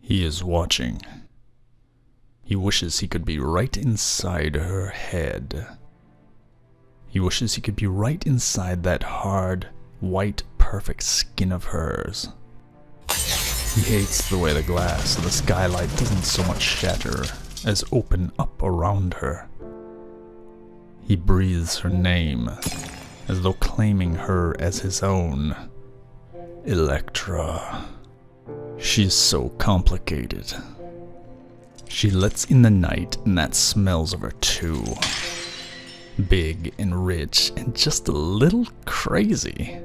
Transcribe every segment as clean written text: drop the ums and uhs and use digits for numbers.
He is watching. He wishes he could be right inside her head. He wishes he could be right inside that hard, white, perfect skin of hers. He hates the way the glass of the skylight doesn't so much shatter as open up around her. He breathes her name, as though claiming her as his own. Elektra. She's so complicated. She lets in the night, and that smells of her too. Big and rich and just a little crazy.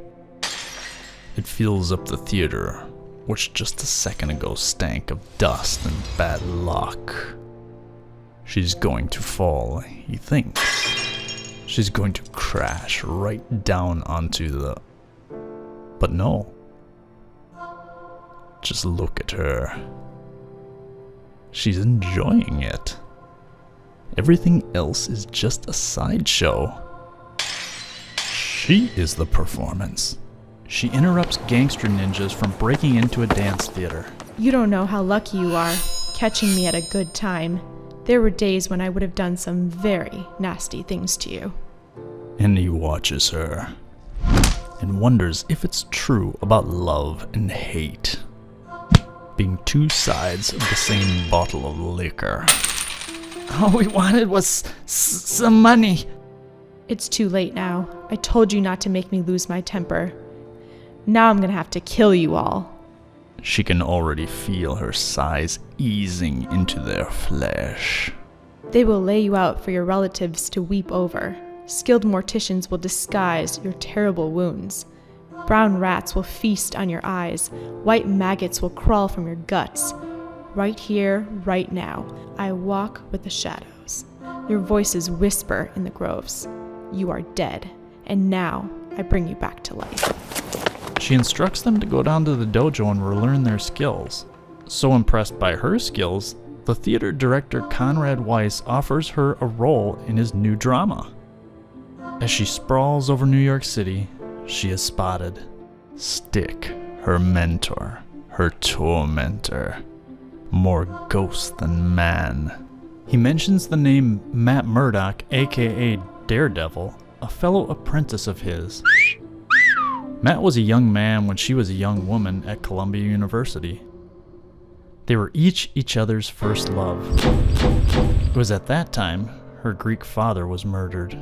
It fills up the theater, which just a second ago stank of dust and bad luck. She's going to fall, he thinks. She's going to crash right down onto the... But no. Just look at her. She's enjoying it. Everything else is just a sideshow. She is the performance. She interrupts gangster ninjas from breaking into a dance theater. You don't know how lucky you are, catching me at a good time. There were days when I would have done some very nasty things to you. And he watches her and wonders if it's true about love and hate being two sides of the same bottle of liquor. All we wanted was some money. It's too late now. I told you not to make me lose my temper. Now I'm gonna have to kill you all. She can already feel her sighs easing into their flesh. They will lay you out for your relatives to weep over. Skilled morticians will disguise your terrible wounds. Brown rats will feast on your eyes. White maggots will crawl from your guts. Right here, right now, I walk with the shadows. Your voices whisper in the groves. You are dead, and now I bring you back to life. She instructs them to go down to the dojo and relearn their skills. So impressed by her skills, the theater director Conrad Weiss offers her a role in his new drama. As she sprawls over New York City, she is spotted. Stick, her mentor, her tormentor. More ghost than man. He mentions the name Matt Murdock, aka Daredevil, a fellow apprentice of his. Matt was a young man when she was a young woman at Columbia University. They were each other's first love. It was at that time her Greek father was murdered.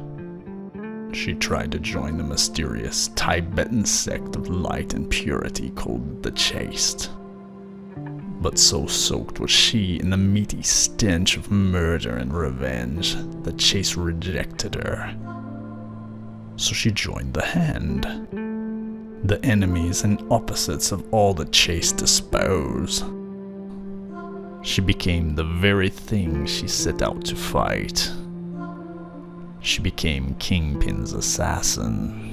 She tried to join the mysterious Tibetan sect of light and purity called the Chaste. But so soaked was she in the meaty stench of murder and revenge that Chaste rejected her. So she joined the Hand. The enemies and opposites of all the Chaste espouse. She became the very thing she set out to fight. She became Kingpin's assassin.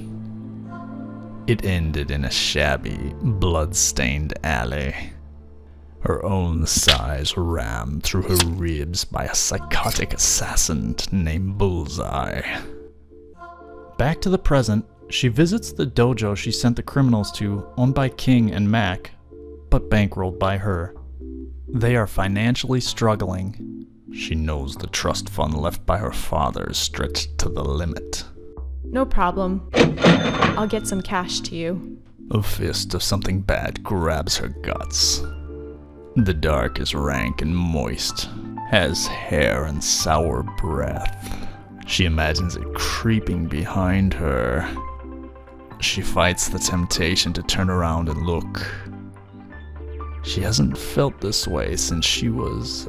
It ended in a shabby, blood-stained alley. Her own sighs rammed through her ribs by a psychotic assassin named Bullseye. Back to the present, she visits the dojo she sent the criminals to, owned by King and Mac, but bankrolled by her. They are financially struggling. She knows the trust fund left by her father is stretched to the limit. No problem. I'll get some cash to you. A fist of something bad grabs her guts. The dark is rank and moist, has hair and sour breath. She imagines it creeping behind her. She fights the temptation to turn around and look. She hasn't felt this way since she was,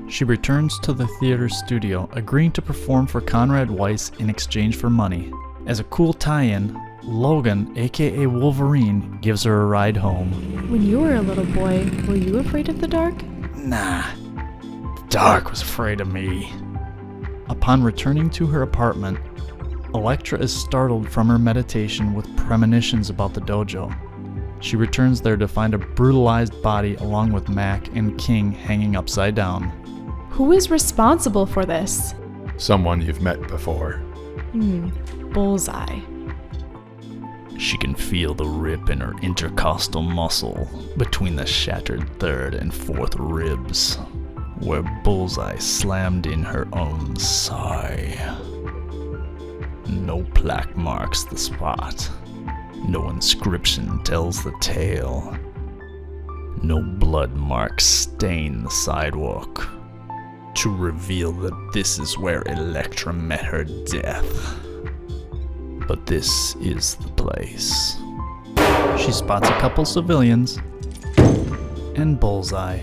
She returns to the theater studio, agreeing to perform for Conrad Weiss in exchange for money. As a cool tie-in, Logan, aka Wolverine, gives her a ride home. When you were a little boy, were you afraid of the dark? Nah, the dark was afraid of me. Upon returning to her apartment, Elektra is startled from her meditation with premonitions about the dojo. She returns there to find a brutalized body along with Mac and King hanging upside down. Who is responsible for this? Someone you've met before. Bullseye. She can feel the rip in her intercostal muscle between the shattered third and fourth ribs, where Bullseye slammed in her own sigh. No plaque marks the spot. No inscription tells the tale. No blood marks stain the sidewalk to reveal that this is where Elektra met her death. But this is the place. She spots a couple civilians and Bullseye.